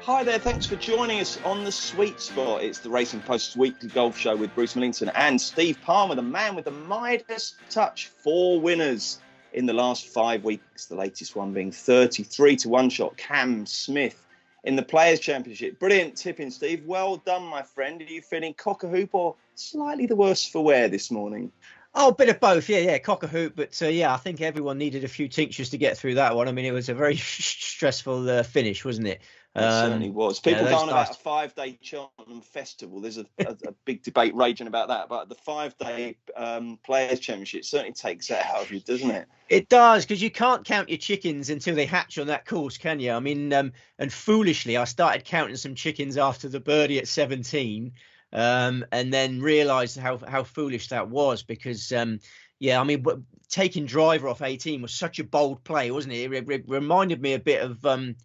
Hi there, thanks for joining us on The Sweet Spot. It's the Racing Post's weekly golf show with Bruce Millington and Steve Palmer, the man with the Midas touch. 4 winners in the last 5 weeks, the latest one being 33 to 1 shot Cam Smith in the Players Championship. Brilliant tipping, Steve. Well done, my friend. Are you feeling cock-a-hoop or slightly the worse for wear this morning? Oh, a bit of both. Yeah, cock a hoop. But I think everyone needed a few tinctures to get through that one. I mean, it was a very stressful finish, wasn't it? It certainly was. People go on about a 5-day Cheltenham festival. There's a big debate raging about that. But the 5-day Players Championship certainly takes that out of you, doesn't it? It does, because you can't count your chickens until they hatch on that course, can you? I mean, and foolishly, I started counting some chickens after the birdie at 17. And then realised how foolish that was, because taking driver off 18 was such a bold play, wasn't it? It reminded me a bit of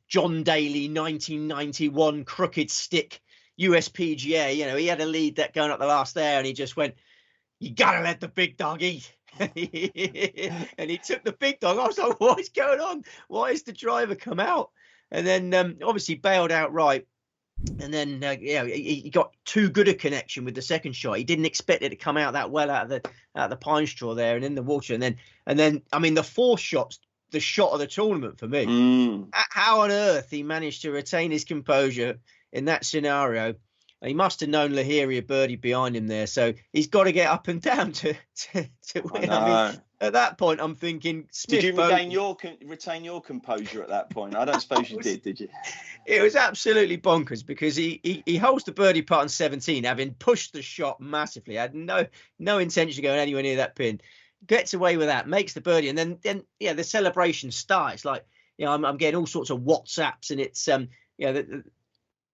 John Daly 1991 crooked stick USPGA. You know, he had a lead that going up the last there, and he just went, "You gotta let the big dog eat." And he took the big dog. I was like, "What is going on? Why has the driver come out?" And then obviously bailed outright. And then he got too good a connection with the second shot. He didn't expect it to come out that well out of the pine straw there and in the water. And then I mean, the fourth shot's the shot of the tournament for me. How on earth he managed to retain his composure in that scenario? He must have known Lahiri birdie behind him there, so he's got to get up and down to win. I mean, at that point, I'm thinking, Smith, did you retain your composure at that point? I don't suppose you did you? It was absolutely bonkers, because he holds the birdie putt on 17, having pushed the shot massively, had no intention of going anywhere near that pin, gets away with that, makes the birdie, and then the celebration starts. Like, I'm getting all sorts of WhatsApps, and it's the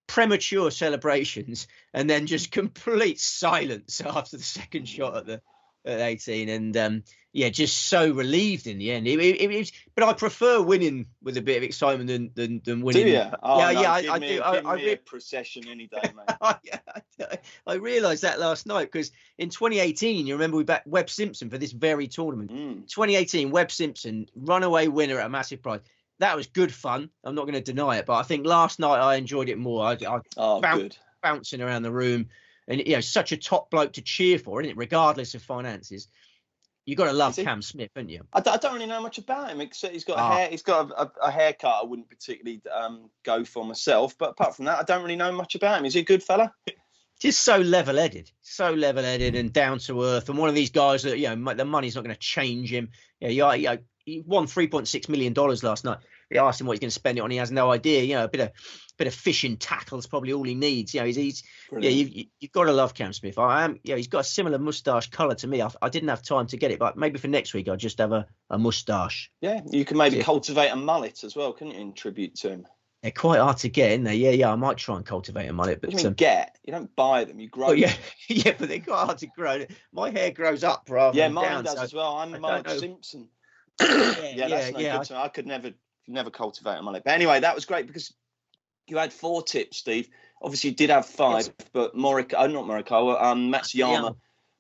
premature celebrations, and then just complete silence after the second shot at 18, and just so relieved in the end. But I prefer winning with a bit of excitement than winning. Do you? I do. Give me a procession any day, mate. I realised that last night, because in 2018, you remember we backed Webb Simpson for this very tournament. 2018, Webb Simpson, runaway winner at a massive prize. That was good fun. I'm not going to deny it, but I think last night I enjoyed it more. I bouncing around the room, and such a top bloke to cheer for, isn't it? Regardless of finances, you got to love Cam Smith, haven't you? I don't really know much about him, except he's got a hair. He's got a haircut I wouldn't particularly go for myself. But apart from that, I don't really know much about him. Is he a good fella? Just so level-headed and down to earth, and one of these guys that the money's not going to change him. He won $3.6 million last night. They asked him what he's going to spend it on. He has no idea. A bit of fishing tackle is probably all he needs. You've got to love Cam Smith. He's got a similar moustache colour to me. I didn't have time to get it, but maybe for next week I'll just have a moustache. Yeah, you can maybe cultivate a mullet as well, couldn't you, in tribute to him? They're quite hard to get, isn't they? Yeah. I might try and cultivate a mullet. But you don't buy them, you grow them. Yeah, but they're quite hard to grow. My hair grows up rather than down. Yeah, mine does as well. I'm Marge Simpson. That's no good to me. I could never cultivate a mullet. But anyway, that was great, because you had 4 tips, Steve. Obviously, you did have 5, but Matsuyama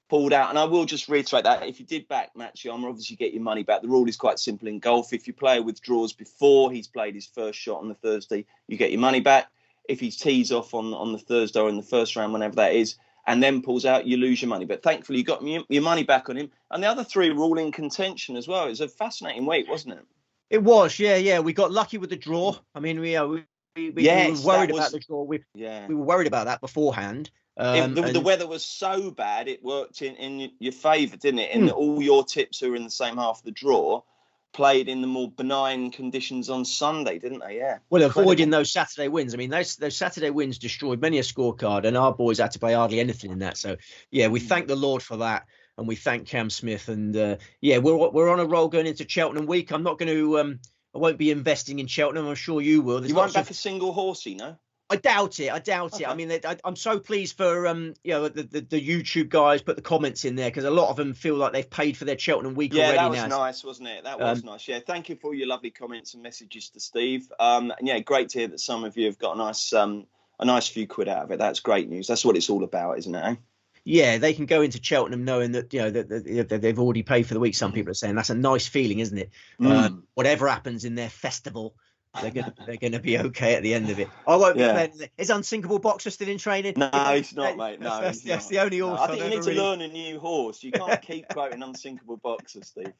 pulled out. And I will just reiterate that if you did back Matsuyama, obviously you get your money back. The rule is quite simple in golf. If you play withdrawals before he's played his first shot on the Thursday, you get your money back. If he tees off on the Thursday or in the first round, whenever that is, and then pulls out, you lose your money. But thankfully, you got your money back on him. And the other 3 were all in contention as well. It was a fascinating week, wasn't it? It was, yeah. We got lucky with the draw. I mean, we were worried about the draw. We were worried about that beforehand. The weather was so bad, it worked in your favour, didn't it? And all your tips who were in the same half of the draw played in the more benign conditions on Sunday, didn't they? Yeah. Well, avoiding those Saturday wins. I mean, those Saturday wins destroyed many a scorecard, and our boys had to play hardly anything in that. So, we thank the Lord for that, and we thank Cam Smith. And we're on a roll going into Cheltenham week. I'm not going to. I won't be investing in Cheltenham. I'm sure you will. You won't back a single horsey, no? I doubt it. Okay. I mean, I'm so pleased for the YouTube guys put the comments in there, because a lot of them feel like they've paid for their Cheltenham week already now. Yeah, that was nice, wasn't it? That was nice. Yeah, thank you for all your lovely comments and messages to Steve. Great to hear that some of you have got a nice few quid out of it. That's great news. That's what it's all about, isn't it? Eh? Yeah, they can go into Cheltenham knowing that that they've already paid for the week. Some people are saying that's a nice feeling, isn't it? Whatever happens in their festival, They're gonna be okay at the end of it. I won't be Yeah. playing. Is Unsinkable Boxer still in training? No, he's not, mate. No, he's not. That's the only No, horse I I've think you ever need to really. learn a new horse. You can't keep quoting Unsinkable Boxer, Steve.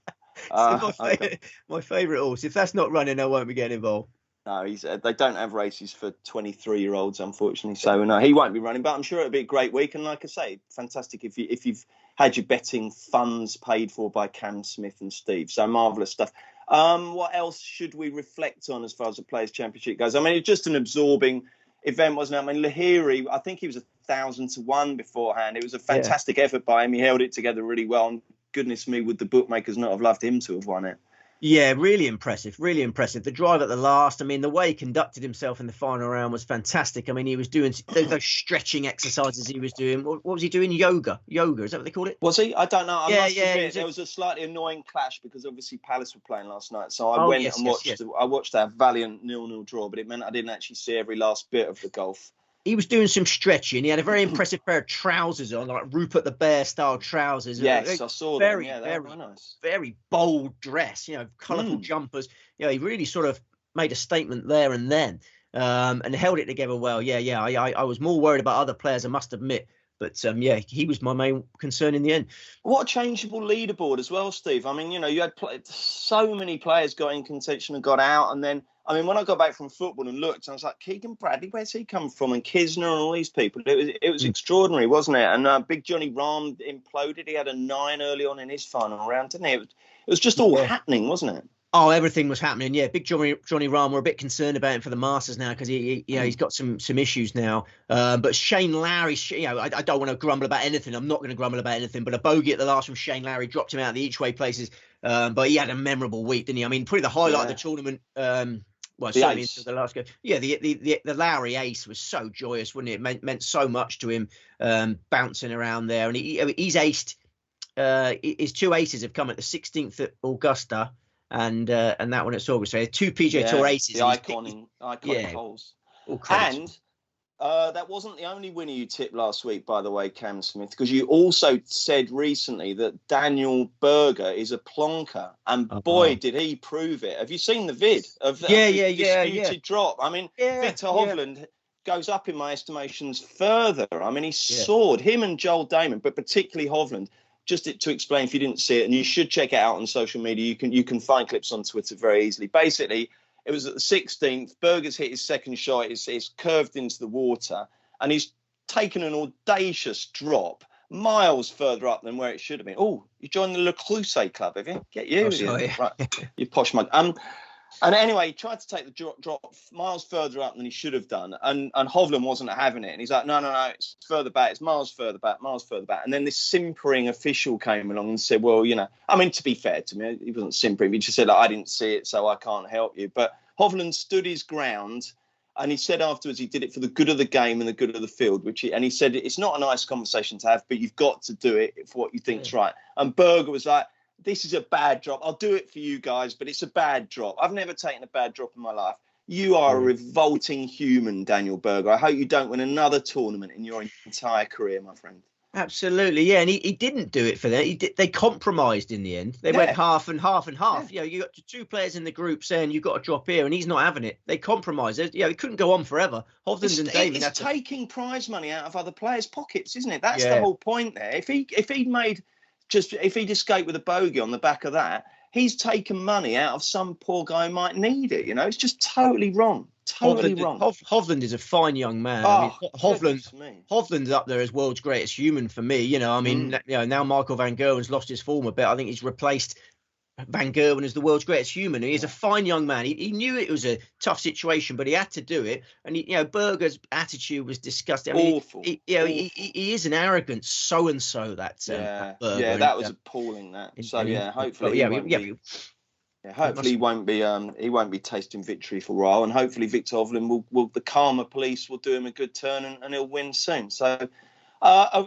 Still Okay. my favourite horse. If that's not running, I won't be getting involved. No, they don't have races for 23-year-olds, unfortunately. So no, he won't be running. But I'm sure it'll be a great week. And like I say, fantastic if you've had your betting funds paid for by Cam Smith and Steve. So marvellous stuff. What else should we reflect on as far as the Players Championship goes? I mean, it's just an absorbing event, wasn't it? I mean, Lahiri, I think he was 1,000-1 beforehand. It was a fantastic effort by him. He held it together really well. And goodness me, would the bookmakers not have loved him to have won it? Yeah, really impressive, really impressive. The drive at the last, I mean, the way he conducted himself in the final round was fantastic. I mean, he was doing those stretching exercises he was doing. What was he doing? Yoga, is that what they call it? Was he? I don't know. I must admit, there was a slightly annoying clash because obviously Palace were playing last night. So I went and watched. I watched that valiant 0-0 draw, but it meant I didn't actually see every last bit of the golf. He was doing some stretching. He had a very impressive pair of trousers on, like Rupert the Bear style trousers. Yes, I saw them. Yeah, they were nice. Very bold dress, colourful jumpers. He really sort of made a statement there and then, and held it together well. I was more worried about other players, I must admit. But he was my main concern in the end. What a changeable leaderboard as well, Steve. I mean, you had so many players got in contention and got out, and then. I mean, when I got back from football and looked, I was like, Keegan Bradley, where's he come from? And Kisner and all these people. It was extraordinary, wasn't it? And Big Johnny Rahm imploded. He had a 9 early on in his final round, didn't he? It was just all happening, wasn't it? Oh, everything was happening. Yeah, Big Johnny Rahm, we're a bit concerned about him for the Masters now because he's got some issues now. But Shane Lowry, I don't want to grumble about anything. I'm not going to grumble about anything. But a bogey at the last from Shane Lowry dropped him out of the each-way places. But he had a memorable week, didn't he? I mean, probably the highlight of the tournament. Well, certainly into the last go. Yeah, the Lowry ace was so joyous, wasn't it? It meant so much to him, bouncing around there. And he's aced. His 2 aces have come at the 16th at Augusta and that one at Saugus. So 2 PGA Tour aces. The iconic holes. And that wasn't the only winner you tipped last week, by the way, Cam Smith, because you also said recently that Daniel Berger is a plonker, and boy, did he prove it. Have you seen the vid of the disputed drop? I mean, Victor Hovland goes up in my estimations further. I mean, he soared, him and Joel Damon, but particularly Hovland. Just to explain, if you didn't see it, and you should check it out on social media, you can find clips on Twitter very easily. Basically, it was at the 16th. Berger's hit his second shot. It's curved into the water, and he's taken an audacious drop miles further up than where it should have been. Oh, you joined the Le Clusaz club, have you? Get you, right? You posh mug. And anyway, he tried to take the drop miles further up than he should have done, and Hovland wasn't having it. And he's like, no, it's further back. It's miles further back. And then this simpering official came along and said, well, I mean, to be fair to me, he wasn't simpering. He just said, I didn't see it, so I can't help you. But Hovland stood his ground, and he said afterwards he did it for the good of the game and the good of the field. And he said it's not a nice conversation to have, but you've got to do it for what you think's right. And Berger was like, this is a bad drop. I'll do it for you guys, but it's a bad drop. I've never taken a bad drop in my life. You are a revolting human, Daniel Berger. I hope you don't win another tournament in your entire career, my friend. Absolutely, yeah. And he didn't do it for that. They compromised in the end. They went half and half and half. Yeah. You got 2 players in the group saying you've got to drop here, and he's not having it. They compromised. It couldn't go on forever. Hovland and Damon. It's taking prize money out of other players' pockets, isn't it? That's the whole point there. If he'd escaped with a bogey on the back of that, he's taken money out of some poor guy who might need it. It's just totally wrong. Wrong. Hovland is a fine young man. Hovland's up there as world's greatest human for me. Now Michael Van Gerwen's lost his form a bit. I think he's replaced Van Gerwen as the world's greatest human. He is a fine young man. He knew it was a tough situation, but he had to do it. And Berger's attitude was disgusting. I mean, awful. He is an arront so-and-so. Berger. Yeah, that was appalling. Hopefully, hopefully he won't be tasting victory for a while, and hopefully Victor Hovland will the karma police will do him a good turn and he'll win soon. So,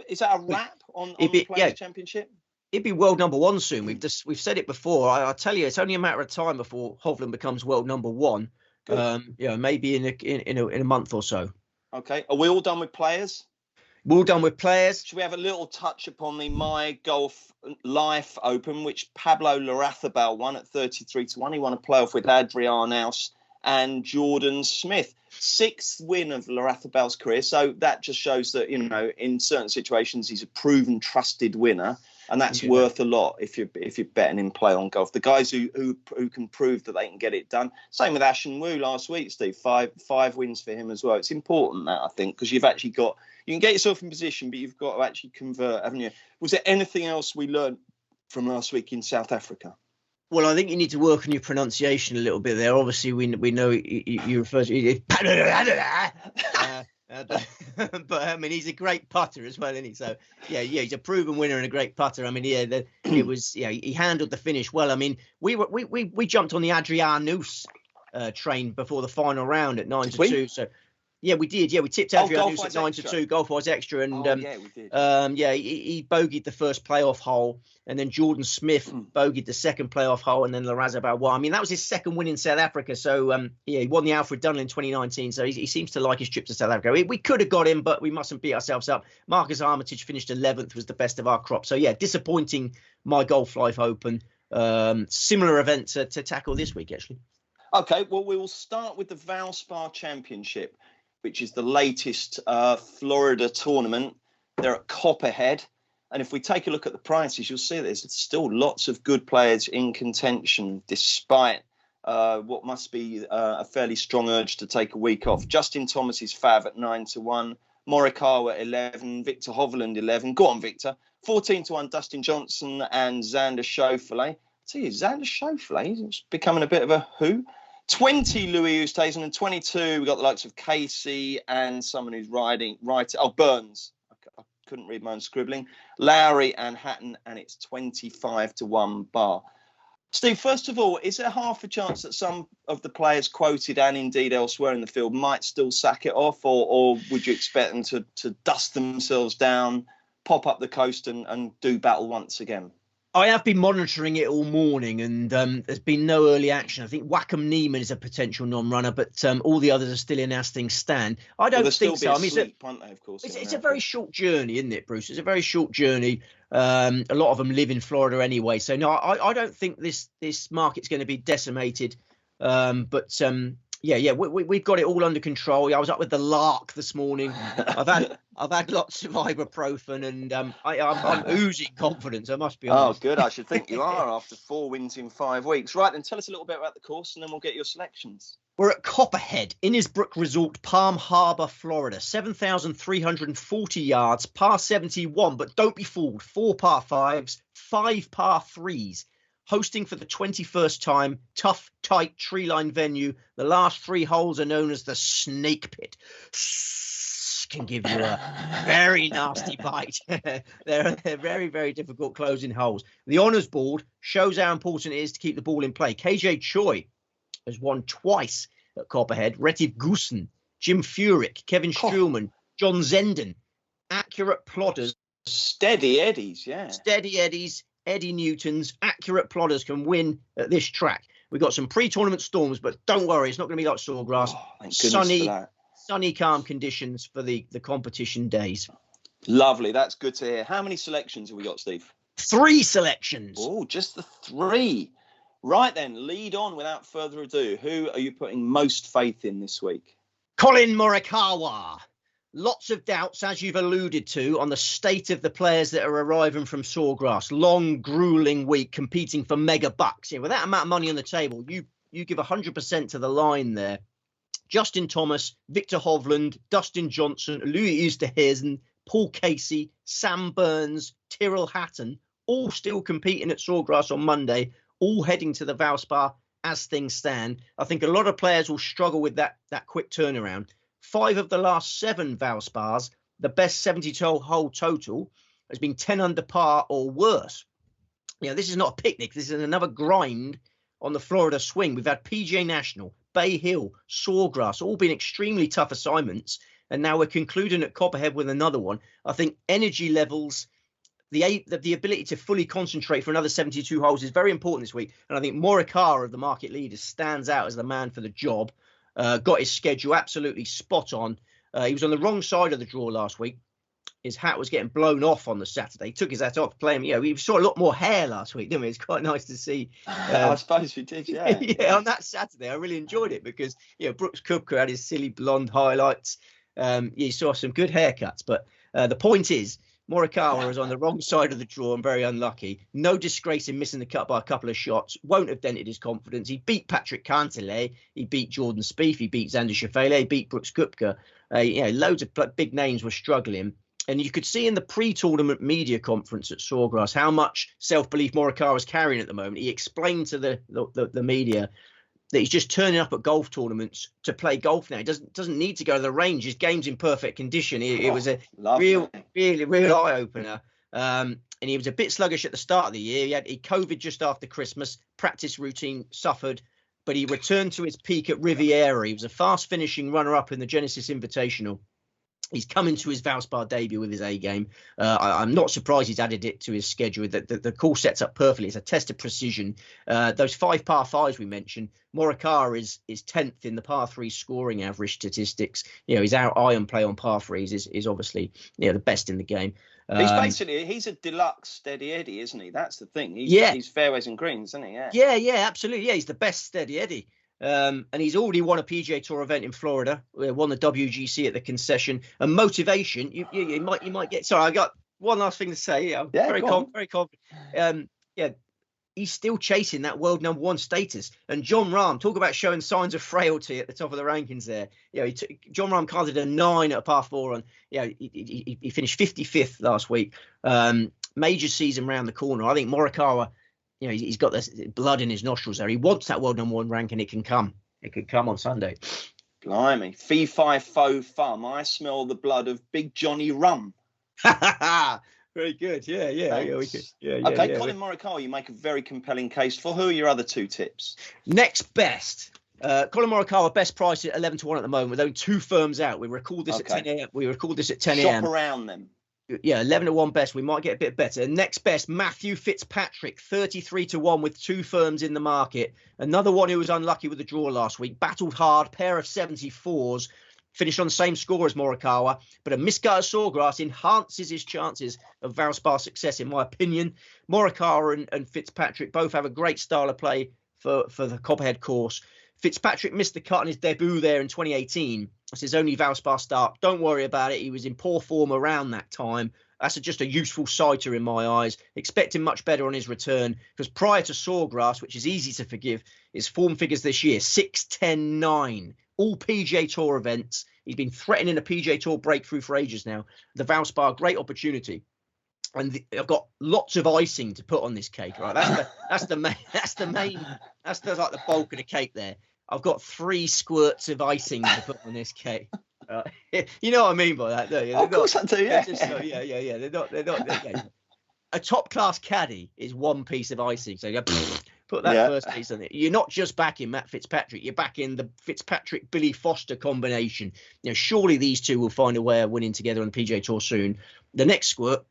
is that a wrap on the Players Championship? He'd be world number 1 soon. We've said it before. I tell you, it's only a matter of time before Hovland becomes world number 1. Maybe in a month or so. Okay. Are we all done with players? We're all done with players. Should we have a little touch upon the MyGolfLife Open, which Pablo Larrazabal won at 33-1? He won a playoff with Adrian Aus and Jordan Smith. 6th win of Larathabel's career. So that just shows that, in certain situations, he's a proven, trusted winner. And that's worth a lot if you're betting in play on golf. The guys who can prove that they can get it done. Same with Ashen Wu last week, Steve. Five wins for him as well. It's important that, I think, because you've actually got, you can get yourself in position, but you've got to actually convert, haven't you? Was there anything else we learned from last week in South Africa? Well, I think you need to work on your pronunciation a little bit there. Obviously, we know you refer to but I mean, he's a great putter as well, isn't he? So yeah, he's a proven winner and a great putter. I mean, it was he handled the finish well. I mean, we jumped on the Adrianus train before the final round at 9-2. So yeah, we did. Yeah, we tipped Adrianus at 9-2, GolfWise Extra, and we did. He bogeyed the first playoff hole, and then Jordan Smith bogeyed the second playoff hole, and then Larathabel won. I mean, that was his second win in South Africa. So he won the Alfred Dunhill in 2019. So he seems to like his trip to South Africa. We could have got him, but we mustn't beat ourselves up. Marcus Armitage finished 11th, was the best of our crop. So yeah, disappointing MyGolfLife Open. Similar event to tackle this week, actually. Okay, well, we will start with the Valspar Championship, which is the latest Florida tournament. They're at Copperhead. And if we take a look at the prices, you'll see there's still lots of good players in contention, despite what must be a fairly strong urge to take a week off. Justin Thomas is fav at 9-1. Morikawa 11. Victor Hovland 11. Go on, Victor. 14-1. Dustin Johnson and Xander Schauffele. I tell you, Xander Schauffele is becoming a bit of a who. 20, Louis Oosthuizen, and 22, we've got the likes of Casey and someone who's right. Oh, Burns. I couldn't read my own scribbling. Lowry and Hatton, and it's 25-1 bar. Steve, first of all, is there half a chance that some of the players quoted and indeed elsewhere in the field might still sack it off, or would you expect them to dust themselves down, pop up the coast and do battle once again? I have been monitoring it all morning, and there's been no early action. I think Wacom Neiman is a potential non-runner, but all the others are still in as things stand. I don't think so. I mean, it's a very short journey, isn't it, Bruce? It's a very short journey. A lot of them live in Florida anyway, so no, I don't think this market's going to be decimated. We've got it all under control. I was up with the Lark this morning. I've had lots of ibuprofen, and I'm oozing confidence, I must be honest. Oh, good. I should think you are after 4 wins in 5 weeks. Right, then tell us a little bit about the course, and then we'll get your selections. We're at Copperhead, Innisbrook Resort, Palm Harbor, Florida. 7,340 yards, par 71, but don't be fooled. 4 par 5s, 5 par 3s. Hosting for the 21st time, tough, tight tree-line venue. The last 3 holes are known as the Snake Pit. Can give you a very nasty bite. They're very, very difficult closing holes. The honours board shows how important it is to keep the ball in play. KJ Choi has won twice at Copperhead. Retiv Goosen, Jim Furyk, Kevin Struhlman, John Zenden. Accurate plotters. Steady Eddies, yeah. Steady Eddies. Eddie Newton's accurate plotters can win at this track. We've got some pre-tournament storms, but don't worry, it's not going to be like Sawgrass. Sunny, calm conditions for the competition days. Lovely, that's good to hear. How many selections have we got, Steve? 3 selections. Oh, just the 3. Right then, lead on without further ado. Who are you putting most faith in this week? Collin Morikawa. Lots of doubts, as you've alluded to, on the state of the players that are arriving from Sawgrass. Long, grueling week competing for mega bucks. With that amount of money on the table, you give 100% to the line there. Justin Thomas, Victor Hovland, Dustin Johnson, Louis Oosthuizen, Paul Casey, Sam Burns, Tyrrell Hatton, all still competing at Sawgrass on Monday, all heading to the Valspar as things stand. I think a lot of players will struggle with that quick turnaround. 5 of the last 7 Valspars, the best 72-hole total, has been 10 under par or worse. This is not a picnic. This is another grind on the Florida swing. We've had PGA National, Bay Hill, Sawgrass, all been extremely tough assignments. And now we're concluding at Copperhead with another one. I think energy levels, the ability to fully concentrate for another 72 holes is very important this week. And I think Morikawa, of the market leaders, stands out as the man for the job. Got his schedule absolutely spot on. He was on the wrong side of the draw last week. his hat was getting blown off on the Saturday. He took his hat off playing. We saw a lot more hair last week, didn't we? It's quite nice to see. I suppose we did, yeah. Yeah, on that Saturday, I really enjoyed it because Brooks Koepka had his silly blonde highlights. You saw some good haircuts, but the point is, Morikawa was on the wrong side of the draw and very unlucky. No disgrace in missing the cut by a couple of shots. Won't have dented his confidence. He beat Patrick Cantlay. He beat Jordan Spieth. He beat Xander Schauffele. He beat Brooks Koepka. Loads of big names were struggling. And you could see in the pre-tournament media conference at Sawgrass how much self-belief Morikawa was carrying at the moment. He explained to the media that he's just turning up at golf tournaments to play golf now. He doesn't need to go to the range. His game's in perfect condition. It was a real eye opener. And he was a bit sluggish at the start of the year. He COVID just after Christmas. Practice routine suffered, but he returned to his peak at Riviera. He was a fast finishing runner up in the Genesis Invitational. He's come into his Valspar debut with his A game. I'm not surprised he's added it to his schedule. The course sets up perfectly. It's a test of precision. Those 5 par 5s we mentioned, Morikawa is 10th in the par 3 scoring average statistics. His out iron play on par 3s is obviously the best in the game. He's a deluxe steady Eddie, isn't he? That's the thing. He's fairways and greens, isn't he? Yeah, absolutely. Yeah, he's the best steady Eddie. And he's already won a PGA Tour event in Florida. Won the WGC at the concession. And motivation, you might get. Sorry, I got one last thing to say. I'm very confident. He's still chasing that world number 1 status. And Jon Rahm, talk about showing signs of frailty at the top of the rankings there. Jon Rahm carded a 9 at a par 4, and he finished 55th last week. Major season round the corner. I think Morikawa, he's got this blood in his nostrils there. He wants that world number 1 rank, and it can come. It could come on Sunday. Blimey. Fee, fi, fo, fum. I smell the blood of Big Johnny Rum. Very good. Yeah. Okay, Colin Morikawa, you make a very compelling case for. Who are your other 2 tips? Next best. Colin Morikawa, best price at 11-1 at the moment, with only 2 firms out. We record this at 10 a.m. Shop around them. Yeah, 11-1 best. We might get a bit better. Next best, Matthew Fitzpatrick, 33-1 with 2 firms in the market. Another one who was unlucky with the draw last week. Battled hard, pair of 74s. Finished on the same score as Morikawa, but a miscut at Sawgrass enhances his chances of Valspar success, in my opinion. Morikawa and Fitzpatrick both have a great style of play for the Copperhead course. Fitzpatrick missed the cut on his debut there in 2018. That's his only Valspar start. Don't worry about it. He was in poor form around that time. That's just a useful sighter in my eyes. Expect him much better on his return, because prior to Sawgrass, which is easy to forgive, his form figures this year, 6-10-9. All PGA Tour events. He's been threatening a PGA Tour breakthrough for ages now. The Valspar, great opportunity. And I've got lots of icing to put on this cake, right? That's the like the bulk of the cake there. I've got 3 squirts of icing to put on this cake. You know what I mean by that, don't you? Of course I do, yeah. Yeah. They're not. A top class caddy is 1 piece of icing. So you go, put that first piece on it. You're not just backing Matt Fitzpatrick. You're backing the Fitzpatrick-Billy Foster combination. Surely these 2 will find a way of winning together on the PGA Tour soon. The next squirt.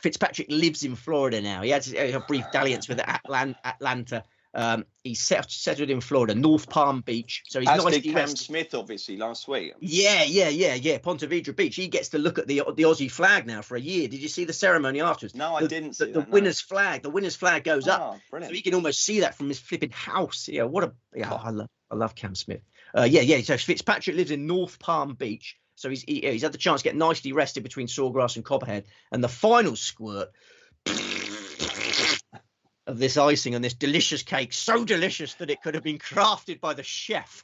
Fitzpatrick lives in Florida now. He had a brief dalliance with Atlanta. He's settled in Florida, North Palm Beach. So he's nice. Did Cam Smith obviously last week. Yeah. Ponte Vedra Beach. He gets to look at the Aussie flag now for a year. Did you see the ceremony afterwards? No, I didn't see the that, winner's flag. The winner's flag goes up, brilliant. so he can almost see that from his flipping house. I love Cam Smith. So Fitzpatrick lives in North Palm Beach. So he's had the chance to get nicely rested between Sawgrass and Copperhead. And the final squirt of this icing on this delicious cake, so delicious that it could have been crafted by the chef,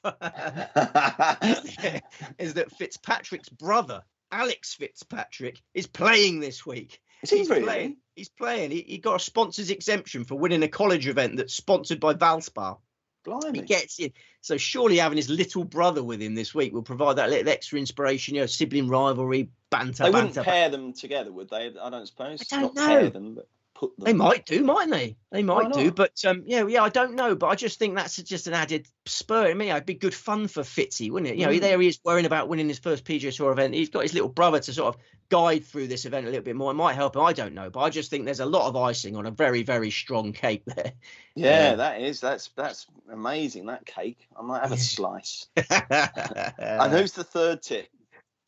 is that Fitzpatrick's brother, Alex Fitzpatrick, is playing this week. Is he really? He's playing. He got a sponsor's exemption for winning a college event that's sponsored by Valspar. Blimey. He gets in. So surely having his little brother with him this week will provide that little extra inspiration, sibling rivalry, banter. They wouldn't pair them together, would they? I don't suppose. I don't know. Pair them, but put them. They might do, mightn't they? They might do. But I don't know. But I just think that's just an added spur. I mean, it'd be good fun for Fitzy, wouldn't it? There he is worrying about winning his first PGA Tour event. He's got his little brother to sort of guide through this event a little bit more. It might help him. I don't know. But I just think there's a lot of icing on a very, very strong cake there. Yeah, that's amazing, that cake. I might have a slice. And who's the third tip?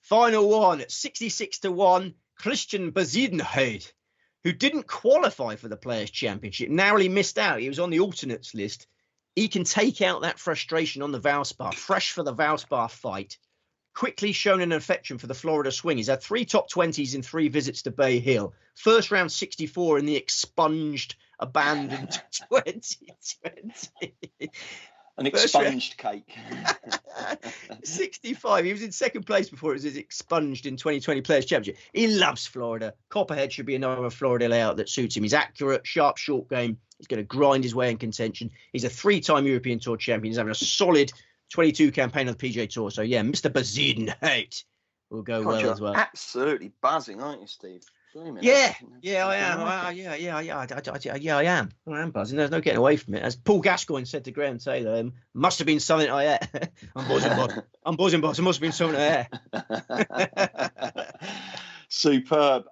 Final one at 66-1, Christian Bezuidenhout, who didn't qualify for the Players Championship, narrowly missed out. He was on the alternates list. He can take out that frustration on the Valspar, fresh for the Valspar fight. Quickly shown an affection for the Florida swing. He's had 3 top 20s in 3 visits to Bay Hill. First round 64 in the expunged, abandoned 2020. An expunged cake. 65. He was in second place before it was expunged in 2020 Players Championship. He loves Florida. Copperhead should be another Florida layout that suits him. He's accurate, sharp, short game. He's going to grind his way in contention. He's a 3-time European Tour champion. He's having a solid 22 campaign on the PGA Tour. So, yeah, Mr. Bezuidenhout will go well as well. Absolutely buzzing, aren't you, Steve? Yeah, I am. I am. I am buzzing. There's no getting away from it. As Paul Gascoigne said to Graham Taylor, must have been something I ate. I'm buzzing, boss. It must have been something I ate. Superb.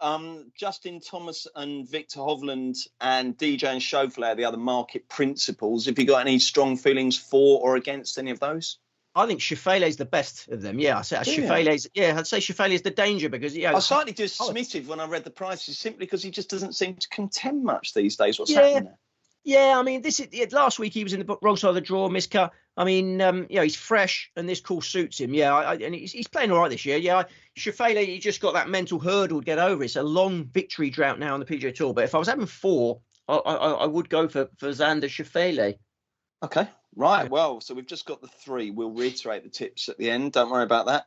Justin Thomas and Victor Hovland and DJ and Schauffele, the other market principals. Have you got any strong feelings for or against any of those? I think Schauffele is the best of them. Yeah, I'd say Schauffele is the danger because I was slightly dismissive when I read the prices simply because he just doesn't seem to contend much these days. What's happening there? Yeah, I mean, last week he was in the wrong side of the draw, miscut. I mean, he's fresh and this course suits him. Yeah, and he's playing all right this year. Yeah, Schauffele, he just got that mental hurdle to get over. It's a long victory drought now on the PGA Tour. But if I was having 4, I would go for Xander Schauffele. Okay, right. Well, so we've just got the 3. We'll reiterate the tips at the end. Don't worry about that.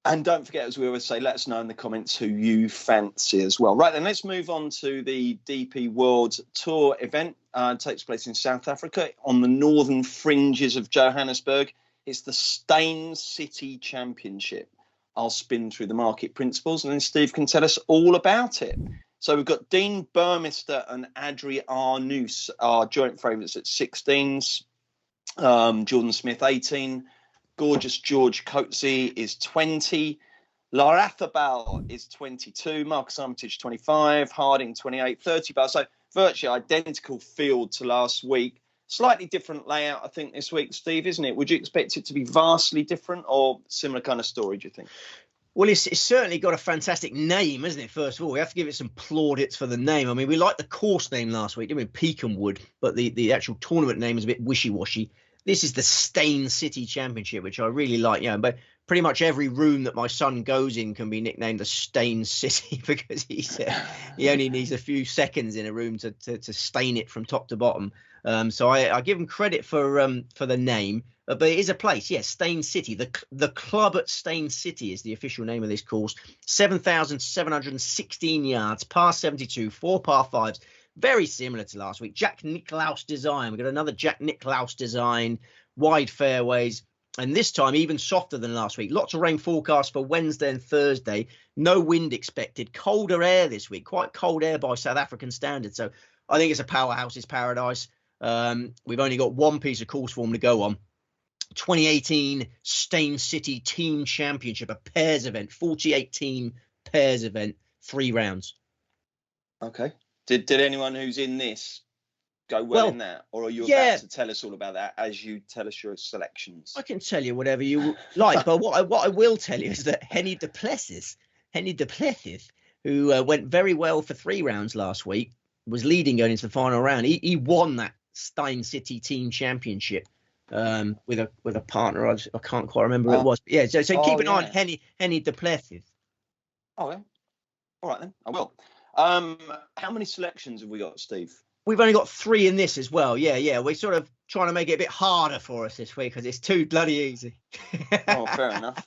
And don't forget, as we always say, let us know in the comments who you fancy as well. Right, then let's move on to the DP World Tour event. It takes place in South Africa on the northern fringes of Johannesburg. It's the Steyn City Championship. I'll spin through the market principles and then Steve can tell us all about it. So we've got Dean Burmester and Adri Arnoux, our joint favourites at 16s. Jordan Smith, 18. Gorgeous George Coetzee is 20. Larathabal is 22. Marcus Armitage, 25. Harding, 28. 30 ball. So virtually identical field to last week. Slightly different layout, I think, this week, Steve, isn't it? Would you expect it to be vastly different or similar kind of story, do you think? Well, it's certainly got a fantastic name, isn't it? First of all, we have to give it some plaudits for the name. I mean, we liked the course name last week, didn't we? Peakenwood, but the actual tournament name is a bit wishy-washy. This is the Steyn City Championship, which I really like. But pretty much every room that my son goes in can be nicknamed the Steyn City because he only needs a few seconds in a room to stain it from top to bottom. So I give him credit for the name, but it is a place. Yes, Steyn City. The club at Steyn City is the official name of this course. 7,716 yards, par 72, 4 par 5s. Very similar to last week. Jack Nicklaus design. We've got another Jack Nicklaus design, wide fairways, and this time even softer than last week. Lots of rain forecast for Wednesday and Thursday. No wind expected. Colder air this week. Quite cold air by South African standards. So I think it's a powerhouse's paradise. We've only got one piece of course form to go on. 2018 Steyn City Team Championship, a pairs event, 48 team pairs event, 3 rounds. Okay. Did anyone who's in this go well in that? Or are you about to tell us all about that as you tell us your selections? I can tell you whatever you like, but what I will tell you is that Henny du Plessis, who went very well for 3 rounds last week, was leading going into the final round. He won that Steyn City Team Championship with a partner. I can't quite remember who it was. But yeah, so keep an eye on Henny du Plessis. Okay. All right then, I will. How many selections have we got, Steve? We've only got 3 in this as well. Yeah. We're sort of trying to make it a bit harder for us this week because it's too bloody easy. Oh, fair enough.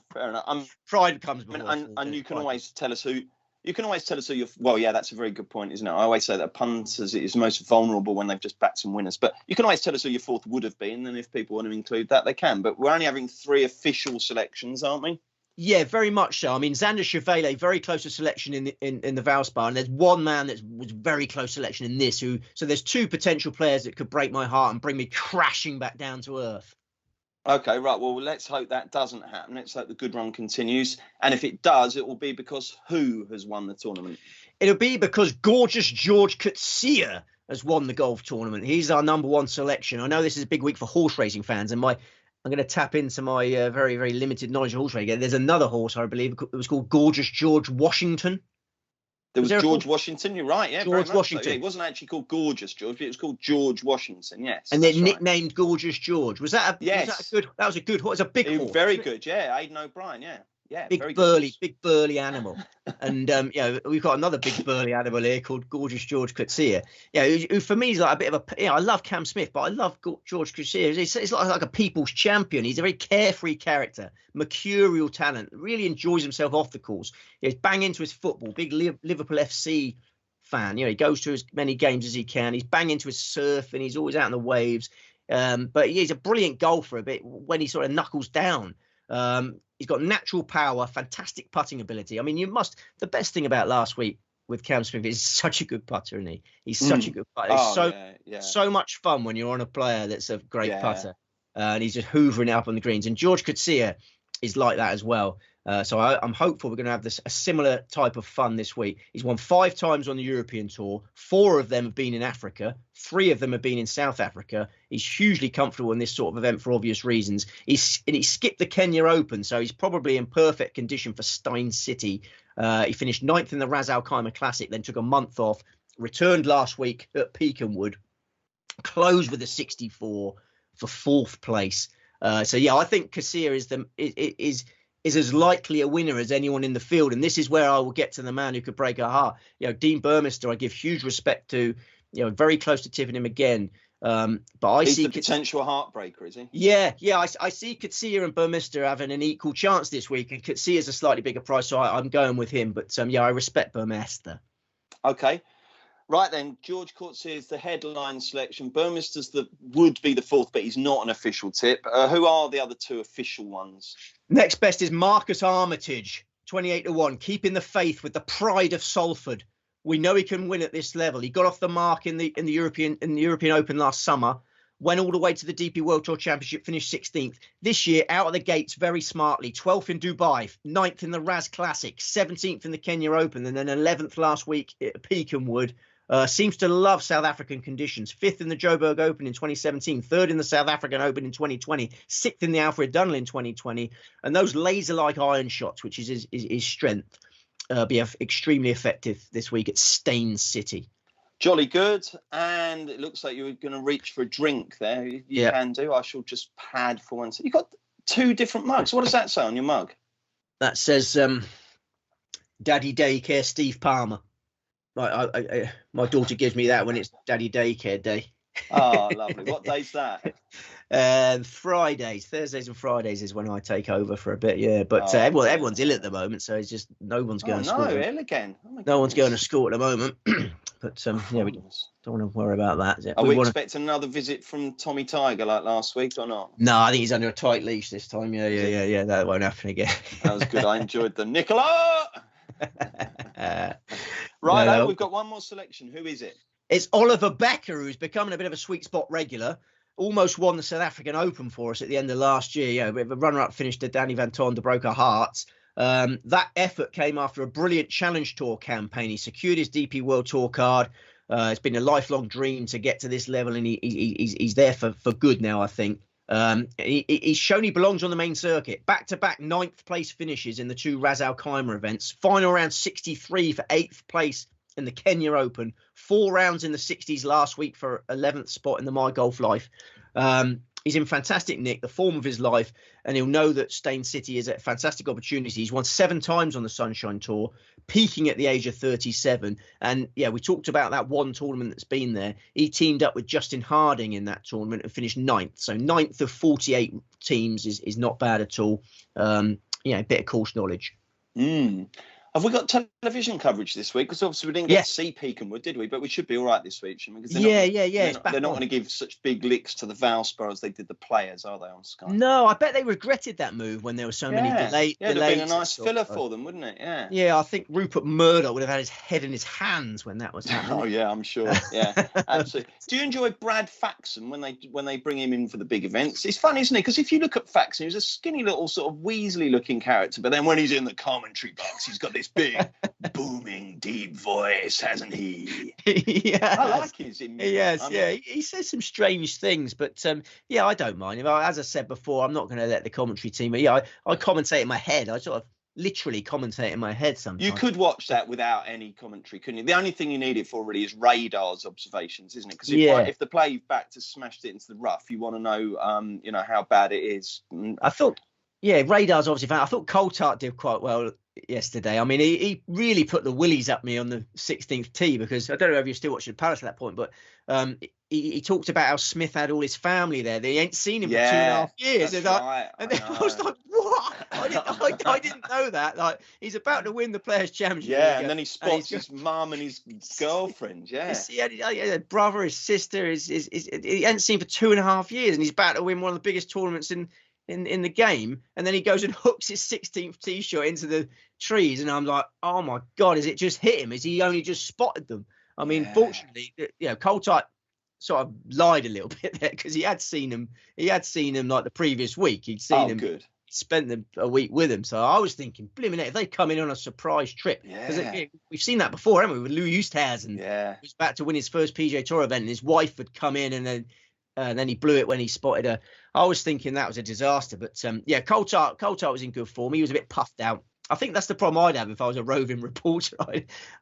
Pride comes before. And you can always tell us who. You can always tell us who you're. Well, yeah, that's a very good point, isn't it? I always say that punters is most vulnerable when they've just backed some winners. But you can always tell us who your 4th would have been, and if people want to include that, they can. But we're only having 3 official selections, aren't we? Yeah, very much so. I mean, Xander Schauffele, very close to selection in the Valspar, and there's one man that was very close selection in this. So there's 2 potential players that could break my heart and bring me crashing back down to earth. Okay, right. Well, let's hope that doesn't happen. Let's hope the good run continues. And if it does, it will be because who has won the tournament? It'll be because gorgeous George Coetzee has won the golf tournament. He's our number 1 selection. I know this is a big week for horse racing fans, and my I'm going to tap into my very, very limited knowledge of horse racing. There's another horse, I believe, it was called Gorgeous George Washington. There was George Washington, you're right, yeah. George Washington. So. Yeah, it wasn't actually called Gorgeous George, but it was called George Washington, yes. And they're nicknamed Gorgeous George. Was that a good? That was a good horse. It was a big horse. Very good, yeah. Aidan O'Brien, yeah. Yeah, big burly animal. And we've got another big burly animal here called Gorgeous George Coetzee. Who for me is like a bit of a. I love Cam Smith, but I love George Coetzee. It's like a people's champion. He's a very carefree character, mercurial talent. Really enjoys himself off the course. He's bang into his football. Big Liverpool FC fan. He goes to as many games as he can. He's bang into his surf, and he's always out in the waves. But he's a brilliant golfer a bit when he sort of knuckles down. He's got natural power, fantastic putting ability. I mean, the best thing about last week with Cam Smith is such a good putter, isn't he? He's such a good putter. So much fun when you're on a player that's a great putter. And he's just hoovering it up on the greens. And George Coetzee is like that as well. So I'm hopeful we're going to have a similar type of fun this week. He's won 5 times on the European Tour. 4 of them have been in Africa. 3 of them have been in South Africa. He's hugely comfortable in this sort of event for obvious reasons. He skipped the Kenya Open, so he's probably in perfect condition for Steyn City. He finished 9th in the Ras Al Khaimah Classic, then took a month off, returned last week at Peakenwood, closed with a 64 for 4th place. I think Coetzee is as likely a winner as anyone in the field. And this is where I will get to the man who could break a heart. Dean Burmester, I give huge respect to, very close to tipping him again. But he's the potential heartbreaker, is he? Yeah. I see Coetzee and Burmester having an equal chance this week. And Coetzee is a slightly bigger price, so I'm going with him. But I respect Burmester. Okay. Right then, George Coetzee is the headline selection. Burmester's would be the 4th, but he's not an official tip. Who are the other 2 official ones? Next best is Marcus Armitage, 28-1, keeping the faith with the pride of Salford. We know he can win at this level. He got off the mark in the European Open last summer, went all the way to the DP World Tour Championship, finished 16th. This year, out of the gates very smartly, 12th in Dubai, 9th in the Ras Classic, 17th in the Kenya Open, and then 11th last week at Peakenwood. Seems to love South African conditions. 5th in the Joburg Open in 2017, 3rd in the South African Open in 2020, 6th in the Alfred Dunhill in 2020. And those laser-like iron shots, which is his strength, be extremely effective this week at Steyn City. Jolly good. And it looks like you were going to reach for a drink there. You can do. I shall just pad for one. You've got 2 different mugs. What does that say on your mug? That says Daddy Daycare Steve Palmer. My daughter gives me that when it's Daddy Daycare Day. Oh, lovely. What day's that? Fridays, Thursdays and Fridays is when I take over for a bit. Yeah, but everyone's ill at the moment, so it's just no one's going to school. Ill again. No one's going to school at the moment. But we don't want to worry about that. Are we expecting another visit from Tommy Tiger like last week or not? No, I think he's under a tight leash this time. Yeah. That won't happen again. That was good. I enjoyed the Nicola. We've got one more selection. Who is it? It's Oliver Becker, who's becoming a bit of a sweet spot regular. Almost won the South African Open for us at the end of last year. A runner-up finish to Danny Van Tonder broke our hearts. That effort came after a brilliant Challenge Tour campaign. He secured his DP World Tour card. It's been a lifelong dream to get to this level, and he's there for good now, I think. He's shown he belongs on the main circuit. Back-to-back 9th place finishes in the 2 Ras Al Khaimah events. Final round 63 for 8th place in the Kenya Open. 4 rounds in the 60s last week for 11th spot in the MyGolfLife. He's in fantastic nick, the form of his life, and he'll know that Steyn City is a fantastic opportunity. He's won 7 times on the Sunshine Tour, peaking at the age of 37. And we talked about that one tournament that's been there. He teamed up with Justin Harding in that tournament and finished 9th. So 9th of 48 teams is not bad at all. A bit of course knowledge. Have we got television coverage this week? Because obviously we didn't get to see Peakenwood, did we? But we should be all right this week, shouldn't we? They're not going to give such big licks to the Valspar as they did the Players, are they, on Sky? No, I bet they regretted that move when there were so many delays. Yeah, it'd have been a nice filler for them, wouldn't it? Yeah. Yeah, I think Rupert Murdoch would have had his head in his hands when that was happening. Oh, yeah, I'm sure. Yeah, absolutely. Do you enjoy Brad Faxon when they bring him in for the big events? It's fun, isn't it? Because if you look at Faxon, he's a skinny little sort of Weasley-looking character, but then when he's in the commentary box, he's got this this big, booming, deep voice, hasn't he? Yeah, I like his image. Yes, yeah, he says some strange things, but yeah, I don't mind him. As I said before, I'm not going to let the commentary team. But yeah, I commentate in my head. I sort of literally commentate in my head sometimes. You could watch that without any commentary, couldn't you? The only thing you need it for really is radar's observations, isn't it? Because if the play back has smashed it into the rough, you want to know, how bad it is. I thought, yeah, radar's obviously found. I thought Coulthard did quite well yesterday. I mean, he really put the willies up me on the 16th tee, because I don't know if you're still watching Palace at that point, but he talked about how Smith had all his family there. They ain't seen him for 2.5 years. And, right. And then I was like, what? I didn't know that. Like, he's about to win the Players Championship. Yeah, and then he spots his mum and his girlfriend. Yeah, he had a brother, his sister. He hadn't seen for 2.5 years, and he's about to win one of the biggest tournaments in the game. And then he goes and hooks his 16th tee shot into the trees, and I'm like, oh my God, is it just hit him? Is he only just spotted them? I mean, fortunately, Coulthard sort of lied a little bit there, because he had seen him like the previous week. He'd seen him. Good. He spent a week with him. So I was thinking, blimey, if they come in on a surprise trip, because we've seen that before, haven't we, with Louis Oosthuizen? Yeah, he was about to win his first PGA Tour event, and his wife had come in, and then he blew it when he spotted her. I was thinking that was a disaster, but Coulthard was in good form. He was a bit puffed out. I think that's the problem I'd have if I was a roving reporter.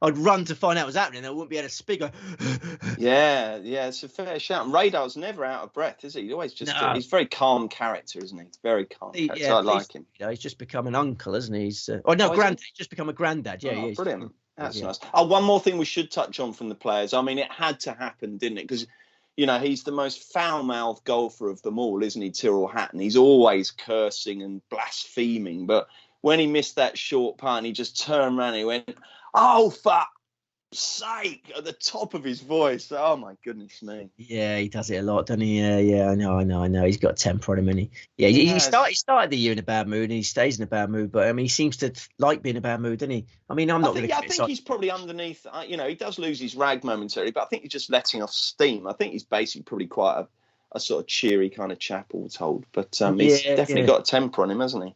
I'd run to find out what's happening. I wouldn't be able to speak. Yeah, it's a fair shout. And Radar's never out of breath, is he? He's always just he's a very calm character, isn't he? He's very calm. I like him. He's just become an uncle, isn't he? Granddad. He's just become a granddad. Yeah, yeah. Brilliant. That's nice. Oh, one more thing we should touch on from the players. I mean, it had to happen, didn't it? Because he's the most foul-mouthed golfer of them all, isn't he, Tyrrell Hatton? He's always cursing and blaspheming, but when he missed that short putt, and he just turned around and he went, "Oh, for sake," at the top of his voice. Oh, my goodness me. Yeah, he does it a lot, doesn't he? Yeah, I know. He's got temper on him, and he started the year in a bad mood, and he stays in a bad mood, but I mean, he seems to like being in a bad mood, doesn't he? I mean, I think he's probably underneath, he does lose his rag momentarily, but I think he's just letting off steam. I think he's basically probably quite a sort of cheery kind of chap, all told, but he's definitely got a temper on him, hasn't he?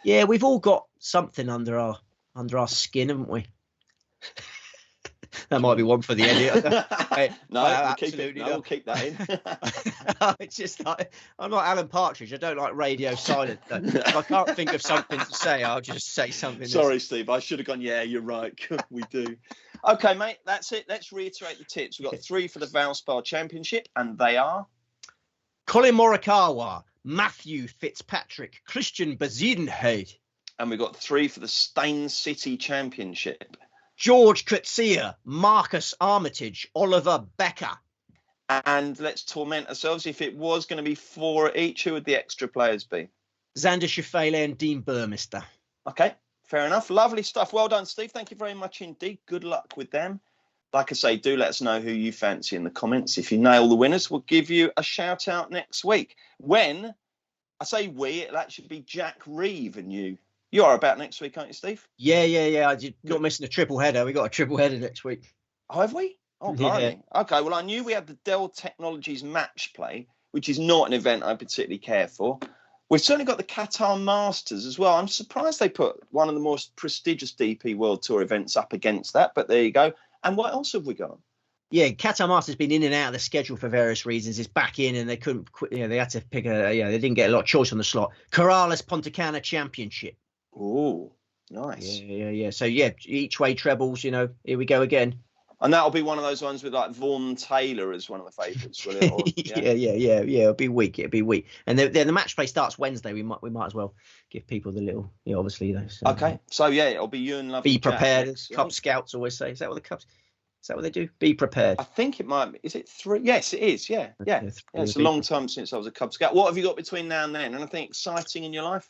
Yeah, we've all got something under our skin, haven't we? That might be one for the edit. We'll keep that in. It's just like, I'm like Alan Partridge. I don't like radio silence. If I can't think of something to say, I'll just say something. Sorry, Steve. I should have gone, yeah, you're right. We do. Okay, mate, that's it. Let's reiterate the tips. We've got 3 for the Valspar Championship, and they are? Colin Morikawa, Matthew Fitzpatrick, Christian Bezuidenhout. And we've got 3 for the Steyn City Championship. George Coetzee, Marcus Armitage, Oliver Becker. And let's torment ourselves. If it was going to be 4 each, who would the extra players be? Xander Schauffele and Dean Burmester. Okay, fair enough. Lovely stuff. Well done, Steve. Thank you very much indeed. Good luck with them. Like I say, do let us know who you fancy in the comments. If you nail the winners, we'll give you a shout out next week. When I say we, it'll actually be Jack Reeve and you. You are about next week, aren't you, Steve? Yeah. You're not missing a triple header. We got a triple header next week. Oh, have we? Oh, blimey. Yeah. Okay, well, I knew we had the Dell Technologies match play, which is not an event I particularly care for. We've certainly got the Qatar Masters as well. I'm surprised they put one of the most prestigious DP World Tour events up against that, but there you go. And what else have we got? Yeah, Qatar Masters has been in and out of the schedule for various reasons. It's back in, and they couldn't. They had to pick they didn't get a lot of choice on the slot. Corrales Punta Cana Championship. Oh, nice. Yeah. So each way trebles. Here we go again. And that'll be one of those ones with like Vaughan Taylor as one of the favourites, will it? Or, yeah. It'll be weak. And the match play starts Wednesday. We might as well give people the little, obviously. So, okay. So it'll be you and Lovely. Be prepared, as Cub Scouts always say. Is that what the Cubs? Is that what they do? Be prepared. I think it might be. Is it 3? Yes, it is. Yeah. It's a long time since I was a Cub Scout. What have you got between now and then? Anything exciting in your life?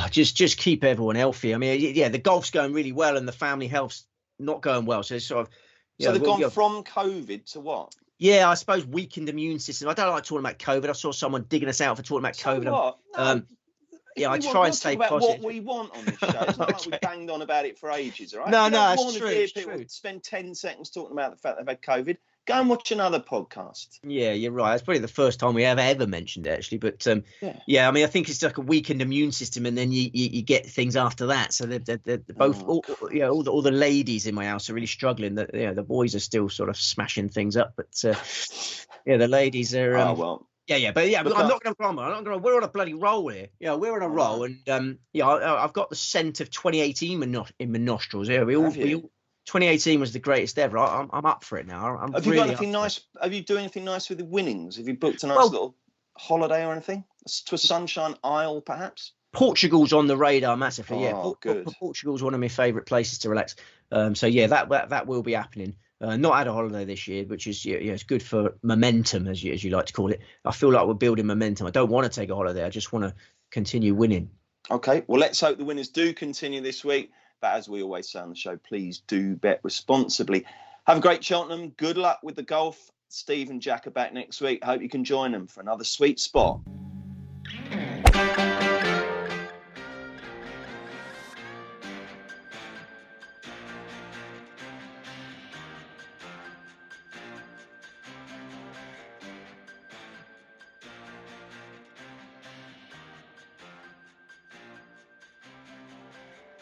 Just keep everyone healthy. I mean, the golf's going really well, and the family health's not going well. So it's sort of. So they've gone from COVID to what? Yeah, I suppose weakened immune system. I don't like talking about COVID. I saw someone digging us out for talking about COVID. What? No. I try and stay about positive. What we want on this show. It's not like we banged on about it for ages, all right? No, it's true. People spend 10 seconds talking about the fact they've had COVID. Go and watch another podcast. Yeah, you're right. It's probably the first time we have ever mentioned it, actually. But yeah, I mean, I think it's like a weakened immune system, and then you get things after that. So they're both, all the ladies in my house are really struggling. The boys are still sort of smashing things up, but the ladies are. I'm not going to grumble. I'm not going to. We're on a bloody roll here. Yeah, we're on a roll, and I've got the scent of 2018 in my nostrils. Yeah, we all 2018 was the greatest ever. I'm up for it now. Have you got anything nice? Have you done anything nice with the winnings? Have you booked a nice little holiday or anything to a Sunshine Isle, perhaps? Portugal's on the radar massively. Good. Portugal's one of my favourite places to relax. So yeah, that will be happening. Not had a holiday this year, which is it's good for momentum, as you like to call it. I feel like we're building momentum. I don't want to take a holiday. I just want to continue winning. Okay, well, let's hope the winners do continue this week. But as we always say on the show, please do bet responsibly. Have a great Cheltenham. Good luck with the golf. Steve and Jack are back next week. Hope you can join them for another sweet spot.